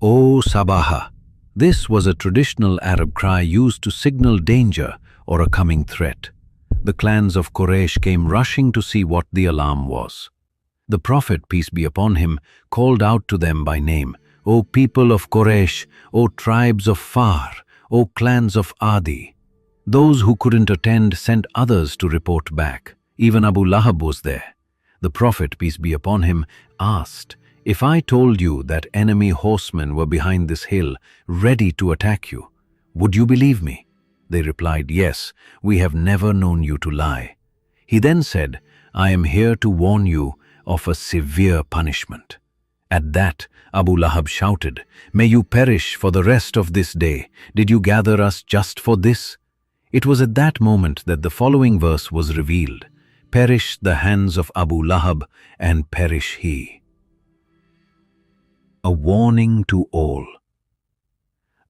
O Sabaha. This was a traditional Arab cry used to signal danger or a coming threat. The clans of Quraysh came rushing to see what the alarm was. The Prophet, peace be upon him, called out to them by name, O people of Quraysh, O tribes of Far, O clans of Adi. Those who couldn't attend sent others to report back. Even Abu Lahab was there. The Prophet, peace be upon him, asked, If I told you that enemy horsemen were behind this hill, ready to attack you, would you believe me? They replied, Yes, we have never known you to lie. He then said, I am here to warn you of a severe punishment. At that, Abu Lahab shouted, May you perish for the rest of this day. Did you gather us just for this? It was at that moment that the following verse was revealed. Perish the hands of Abu Lahab, and perish he. A warning to all.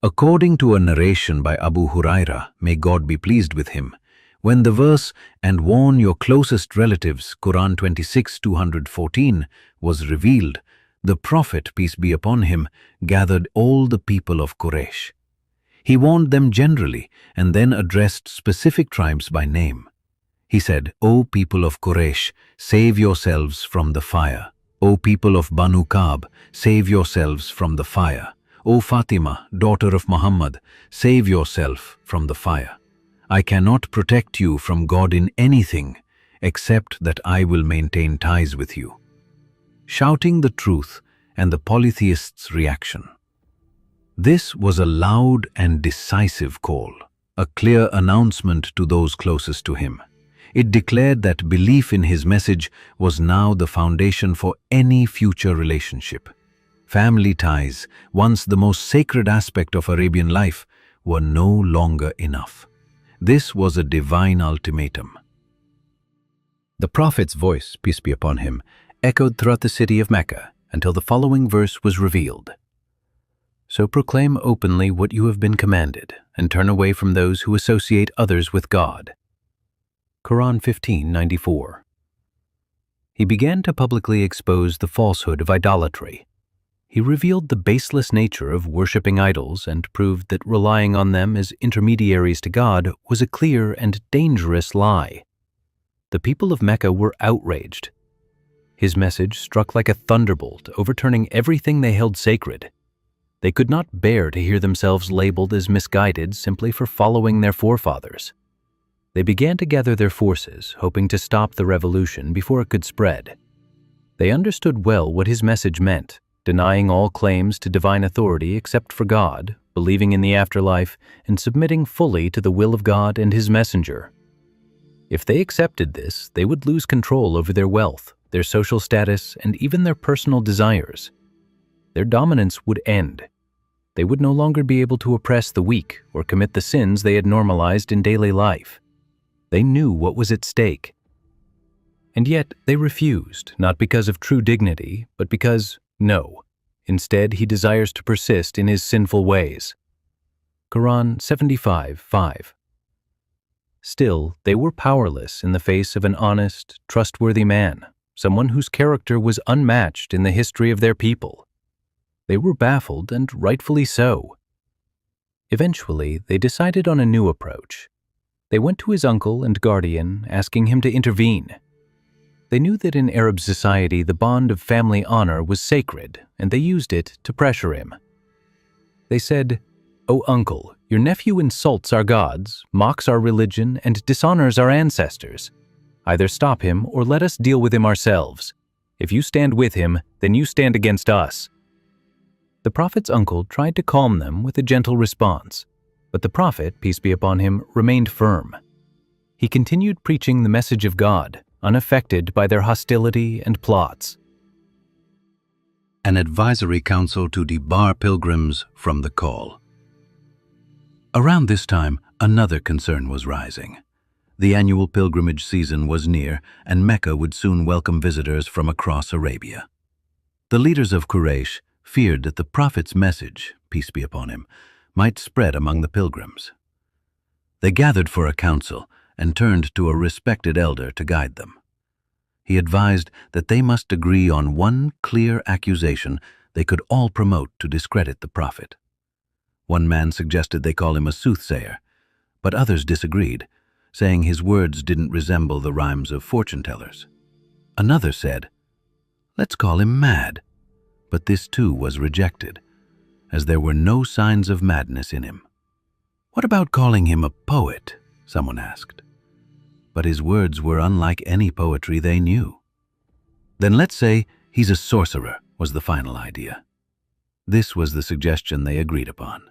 According to a narration by Abu Huraira, may God be pleased with him, when the verse, and warn your closest relatives, Quran 26:214, was revealed, the Prophet, peace be upon him, gathered all the people of Quraysh. He warned them generally and then addressed specific tribes by name. He said, O people of Quraysh, save yourselves from the fire. O people of Banu Ka'b, save yourselves from the fire. O Fatima, daughter of Muhammad, save yourself from the fire. I cannot protect you from God in anything except that I will maintain ties with you. Shouting the truth and the polytheist's reaction. This was a loud and decisive call, a clear announcement to those closest to him. It declared that belief in his message was now the foundation for any future relationship. Family ties, once the most sacred aspect of Arabian life, were no longer enough. This was a divine ultimatum. The Prophet's voice, peace be upon him, echoed throughout the city of Mecca until the following verse was revealed. So proclaim openly what you have been commanded, and turn away from those who associate others with God. Quran 15:94. He began to publicly expose the falsehood of idolatry. He revealed the baseless nature of worshipping idols and proved that relying on them as intermediaries to God was a clear and dangerous lie. The people of Mecca were outraged. His message struck like a thunderbolt, overturning everything they held sacred. They could not bear to hear themselves labeled as misguided simply for following their forefathers. They began to gather their forces, hoping to stop the revolution before it could spread. They understood well what his message meant, denying all claims to divine authority except for God, believing in the afterlife, and submitting fully to the will of God and his messenger. If they accepted this, they would lose control over their wealth, their social status, and even their personal desires. Their dominance would end. They would no longer be able to oppress the weak or commit the sins they had normalized in daily life. They knew what was at stake. And yet they refused, not because of true dignity, but because, no, instead he desires to persist in his sinful ways. Quran 75:5. Still, they were powerless in the face of an honest, trustworthy man, someone whose character was unmatched in the history of their people. They were baffled, and rightfully so. Eventually, they decided on a new approach. They went to his uncle and guardian, asking him to intervene. They knew that in Arab society the bond of family honor was sacred, and they used it to pressure him. They said, "O uncle, your nephew insults our gods, mocks our religion, and dishonors our ancestors. Either stop him or let us deal with him ourselves. If you stand with him, then you stand against us." The Prophet's uncle tried to calm them with a gentle response, but the Prophet, peace be upon him, remained firm. He continued preaching the message of God, unaffected by their hostility and plots. An advisory council to debar pilgrims from the call. Around this time, another concern was rising. The annual pilgrimage season was near, and Mecca would soon welcome visitors from across Arabia. The leaders of Quraysh feared that the Prophet's message, peace be upon him, might spread among the pilgrims. They gathered for a council and turned to a respected elder to guide them. He advised that they must agree on one clear accusation they could all promote to discredit the prophet. One man suggested they call him a soothsayer, but others disagreed, saying his words didn't resemble the rhymes of fortune-tellers. Another said, "Let's call him mad," but this too was rejected, as there were no signs of madness in him. "What about calling him a poet?" someone asked. But his words were unlike any poetry they knew. "Then let's say he's a sorcerer," was the final idea. This was the suggestion they agreed upon.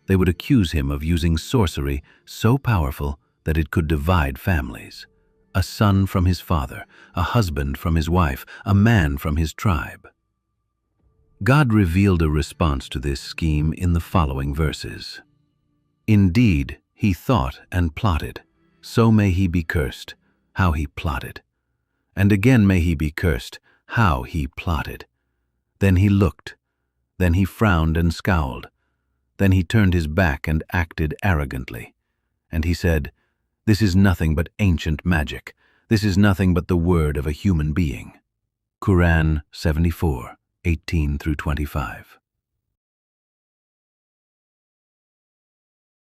They would accuse him of using sorcery so powerful that it could divide families. A son from his father, a husband from his wife, a man from his tribe. God revealed a response to this scheme in the following verses. "Indeed, he thought and plotted, so may he be cursed, how he plotted. And again may he be cursed, how he plotted. Then he looked, then he frowned and scowled. Then he turned his back and acted arrogantly. And he said, 'This is nothing but ancient magic. This is nothing but the word of a human being.'" Quran 74, 18 through 25.